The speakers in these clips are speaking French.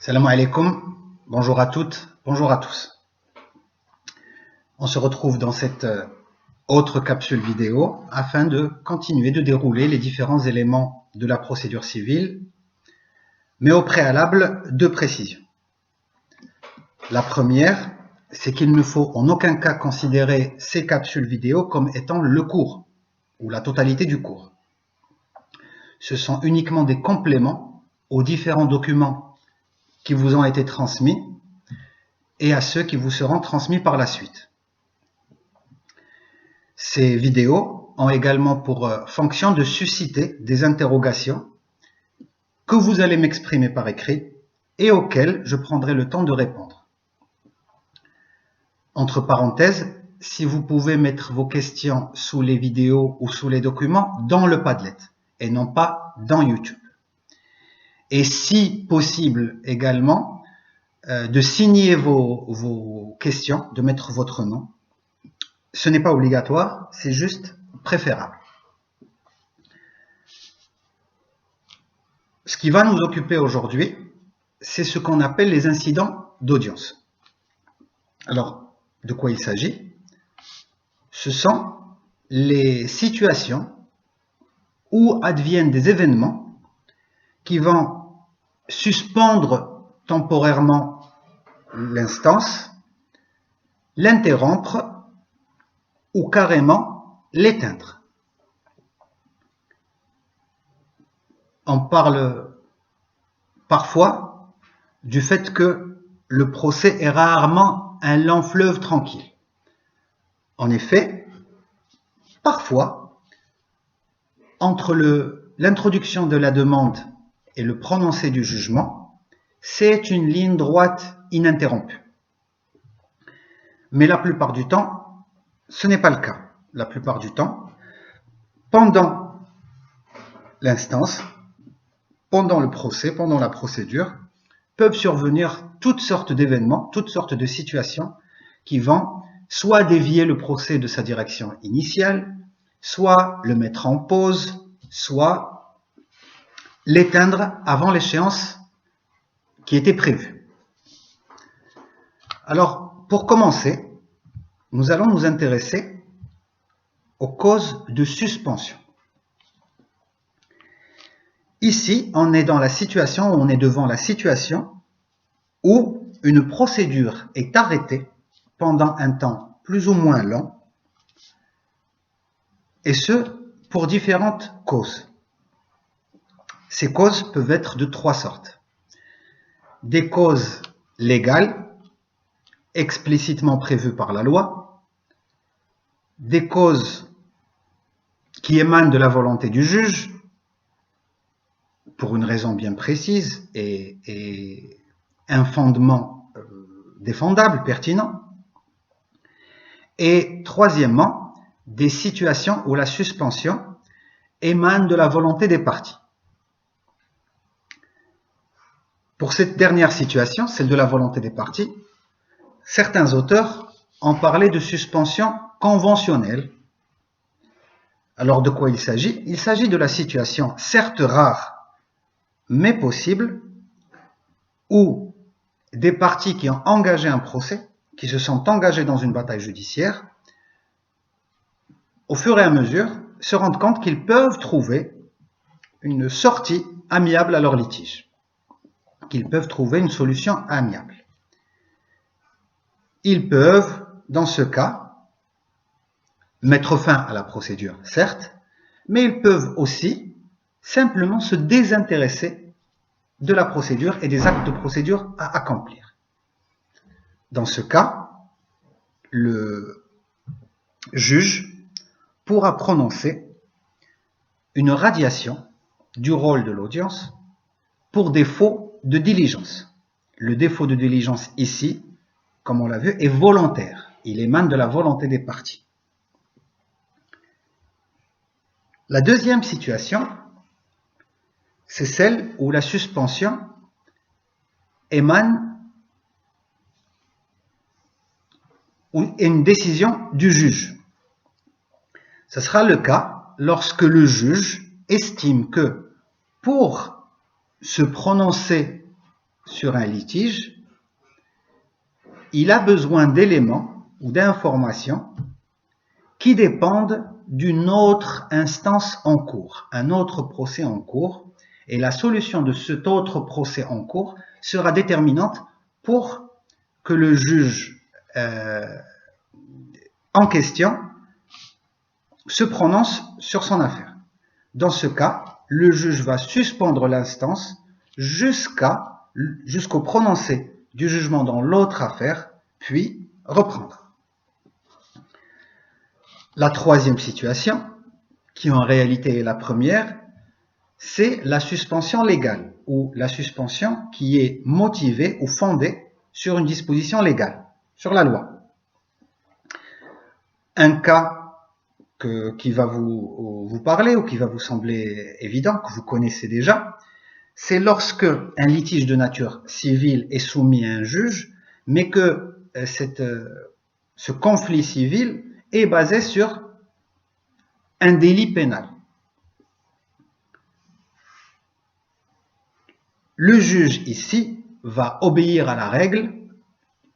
Salam alaikum, bonjour à toutes, bonjour à tous. On se retrouve dans cette autre capsule vidéo afin de continuer de dérouler les différents éléments de la procédure civile, mais au préalable, deux précisions. La première, c'est qu'il ne faut en aucun cas considérer ces capsules vidéo comme étant le cours ou la totalité du cours. Ce sont uniquement des compléments aux différents documents qui vous ont été transmis et à ceux qui vous seront transmis par la suite. Ces vidéos ont également pour fonction de susciter des interrogations que vous allez m'exprimer par écrit et auxquelles je prendrai le temps de répondre. Entre parenthèses, si vous pouvez mettre vos questions sous les vidéos ou sous les documents dans le Padlet et non pas dans YouTube. Et si possible également, de signer vos questions, de mettre votre nom. Ce n'est pas obligatoire, c'est juste préférable. Ce qui va nous occuper aujourd'hui, c'est ce qu'on appelle les incidents d'audience. Alors, de quoi il s'agit? Ce sont les situations où adviennent des événements qui vont suspendre temporairement l'instance, l'interrompre ou carrément l'éteindre. On parle parfois du fait que le procès est rarement un long fleuve tranquille. En effet, parfois, entre l'introduction de la demande et le prononcé du jugement, c'est une ligne droite ininterrompue. Mais la plupart du temps, ce n'est pas le cas. La plupart du temps, pendant l'instance, pendant le procès, pendant la procédure, peuvent survenir toutes sortes d'événements, toutes sortes de situations qui vont soit dévier le procès de sa direction initiale, soit le mettre en pause, soit l'éteindre avant l'échéance qui était prévue. Alors, pour commencer, nous allons nous intéresser aux causes de suspension. Ici, on est dans la situation, on est devant la situation où une procédure est arrêtée pendant un temps plus ou moins long, et ce, pour différentes causes. Ces causes peuvent être de trois sortes. Des causes légales, explicitement prévues par la loi, des causes qui émanent de la volonté du juge, pour une raison bien précise et un fondement défendable, pertinent. Et troisièmement, des situations où la suspension émane de la volonté des parties. Pour cette dernière situation, celle de la volonté des parties, certains auteurs ont parlé de suspension conventionnelle. Alors de quoi il s'agit? Il s'agit de la situation, certes rare, mais possible, où des parties qui ont engagé un procès, qui se sont engagées dans une bataille judiciaire, au fur et à mesure, se rendent compte qu'ils peuvent trouver une sortie amiable à leur litige, qu'ils peuvent trouver une solution amiable. Ils peuvent, dans ce cas, mettre fin à la procédure, certes, mais ils peuvent aussi simplement se désintéresser de la procédure et des actes de procédure à accomplir. Dans ce cas, le juge pourra prononcer une radiation du rôle de l'audience pour défaut de diligence. Le défaut de diligence ici, comme on l'a vu, est volontaire. Il émane de la volonté des parties. La deuxième situation, c'est celle où la suspension émane ou est une décision du juge. Ce sera le cas lorsque le juge estime que pour se prononcer sur un litige, il a besoin d'éléments ou d'informations qui dépendent d'une autre instance en cours, un autre procès en cours, et la solution de cet autre procès en cours sera déterminante pour que le juge en question se prononce sur son affaire. Dans ce cas, le juge va suspendre l'instance jusqu'au prononcé du jugement dans l'autre affaire, puis reprendre. La troisième situation, qui en réalité est la première, c'est la suspension légale, ou la suspension qui est motivée ou fondée sur une disposition légale, sur la loi. Un cas qui va vous parler ou qui va vous sembler évident, que vous connaissez déjà, c'est lorsque un litige de nature civile est soumis à un juge, mais que ce conflit civil est basé sur un délit pénal. Le juge ici va obéir à la règle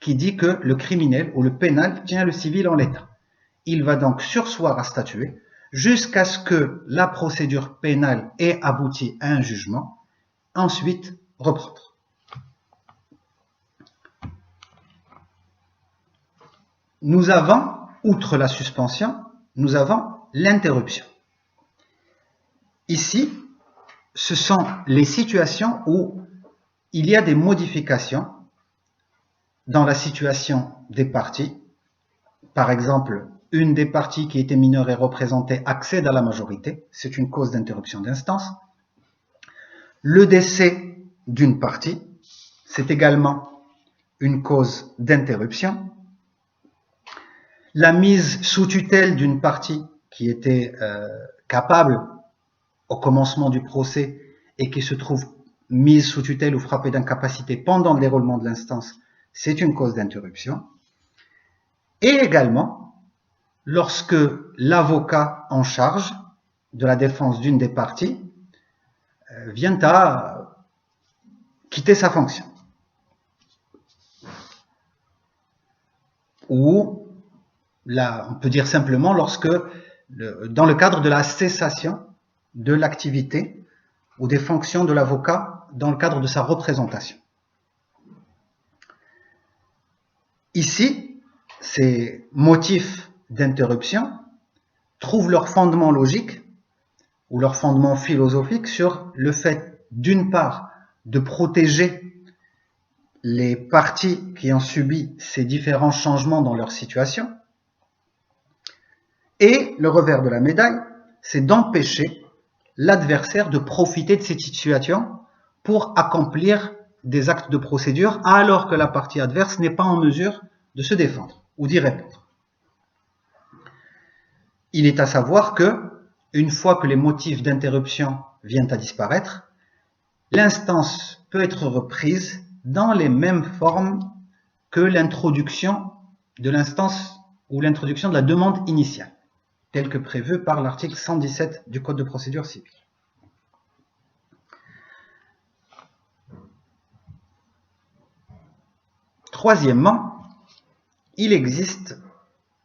qui dit que le criminel ou le pénal tient le civil en l'état. Il va donc surseoir à statuer jusqu'à ce que la procédure pénale ait abouti à un jugement, ensuite reprendre. Nous avons, outre la suspension, nous avons l'interruption. Ici, ce sont les situations où il y a des modifications dans la situation des parties. Par exemple, une des parties qui était mineure et représentée accède à la majorité, c'est une cause d'interruption d'instance. Le décès d'une partie, c'est également une cause d'interruption. La mise sous tutelle d'une partie qui était capable au commencement du procès et qui se trouve mise sous tutelle ou frappée d'incapacité pendant le déroulement de l'instance, c'est une cause d'interruption. Et également, lorsque l'avocat en charge de la défense d'une des parties vient à quitter sa fonction. Ou, là, on peut dire simplement lorsque, dans le cadre de la cessation de l'activité ou des fonctions de l'avocat dans le cadre de sa représentation. Ici, ces motifs d'interruption trouvent leur fondement logique ou leur fondement philosophique sur le fait, d'une part, de protéger les parties qui ont subi ces différents changements dans leur situation, et le revers de la médaille, c'est d'empêcher l'adversaire de profiter de cette situation pour accomplir des actes de procédure alors que la partie adverse n'est pas en mesure de se défendre ou d'y répondre. Il est à savoir que, une fois que les motifs d'interruption viennent à disparaître, l'instance peut être reprise dans les mêmes formes que l'introduction de l'instance ou l'introduction de la demande initiale, telle que prévue par l'article 117 du Code de procédure civile. Troisièmement, il existe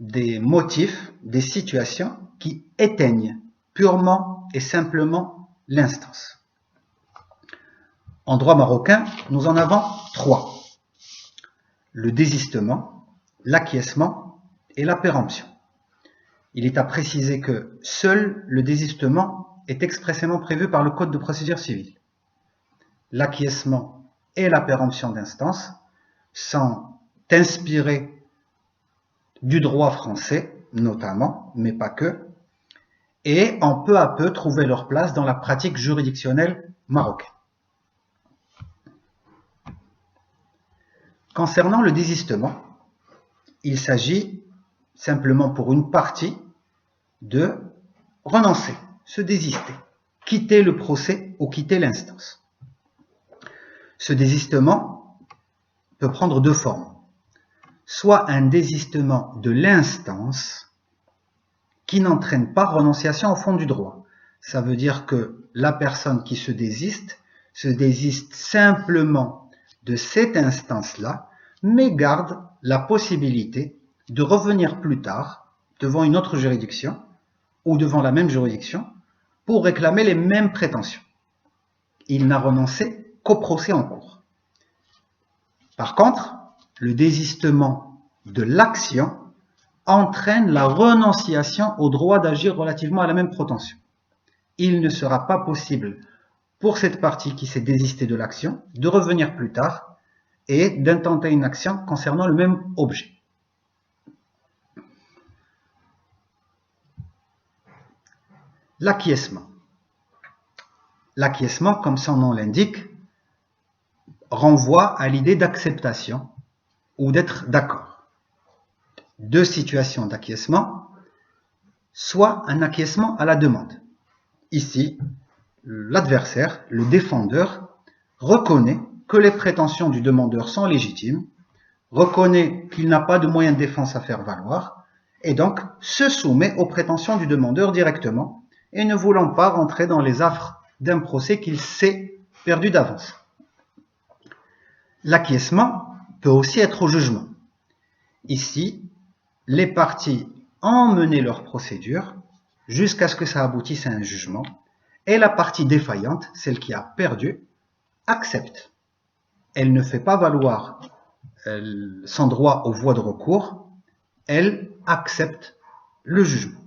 des motifs, des situations qui éteignent purement et simplement l'instance. En droit marocain, nous en avons trois: le désistement, l'acquiescement et la péremption. Il est à préciser que seul le désistement est expressément prévu par le Code de procédure civile. L'acquiescement et la péremption d'instance sont inspirés du droit français, notamment, mais pas que, et ont peu à peu trouvé leur place dans la pratique juridictionnelle marocaine. Concernant le désistement, il s'agit simplement pour une partie de renoncer, se désister, quitter le procès ou quitter l'instance. Ce désistement peut prendre deux formes. Soit un désistement de l'instance qui n'entraîne pas renonciation au fond du droit. Ça veut dire que la personne qui se désiste simplement de cette instance-là, mais garde la possibilité de revenir plus tard devant une autre juridiction ou devant la même juridiction pour réclamer les mêmes prétentions. Il n'a renoncé qu'au procès en cours. Par contre, le désistement de l'action entraîne la renonciation au droit d'agir relativement à la même prétention. Il ne sera pas possible pour cette partie qui s'est désistée de l'action de revenir plus tard et d'intenter une action concernant le même objet. L'acquiescement. L'acquiescement, comme son nom l'indique, renvoie à l'idée d'acceptation ou d'être d'accord. Deux situations d'acquiescement, soit un acquiescement à la demande. Ici, l'adversaire, le défendeur, reconnaît que les prétentions du demandeur sont légitimes, reconnaît qu'il n'a pas de moyen de défense à faire valoir, et donc se soumet aux prétentions du demandeur directement, et ne voulant pas rentrer dans les affres d'un procès qu'il sait perdu d'avance. L'acquiescement peut aussi être au jugement. Ici, les parties ont mené leur procédure jusqu'à ce que ça aboutisse à un jugement, et la partie défaillante, celle qui a perdu, accepte. Elle ne fait pas valoir son droit aux voies de recours, elle accepte le jugement.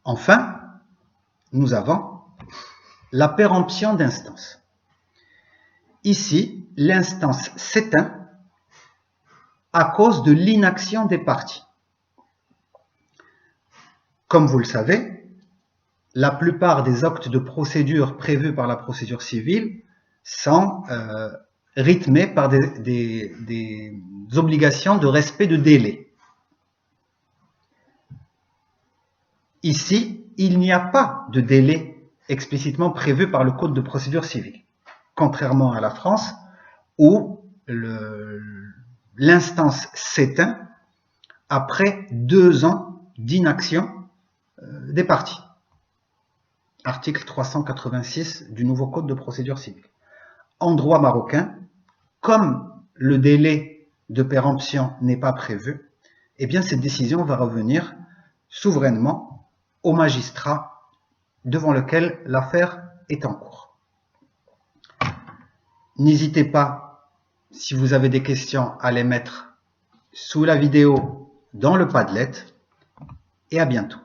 Enfin, nous avons la péremption d'instance. Ici, l'instance s'éteint à cause de l'inaction des parties. Comme vous le savez, la plupart des actes de procédure prévus par la procédure civile sont rythmés par des obligations de respect de délai. Ici, il n'y a pas de délai explicitement prévu par le Code de procédure civile, contrairement à la France où l'instance s'éteint après 2 ans d'inaction des parties. Article 386 du nouveau Code de procédure civile. En droit marocain, comme le délai de péremption n'est pas prévu, eh bien cette décision va revenir souverainement au magistrat devant lequel l'affaire est en cours. N'hésitez pas, si vous avez des questions, à les mettre sous la vidéo dans le Padlet, et à bientôt.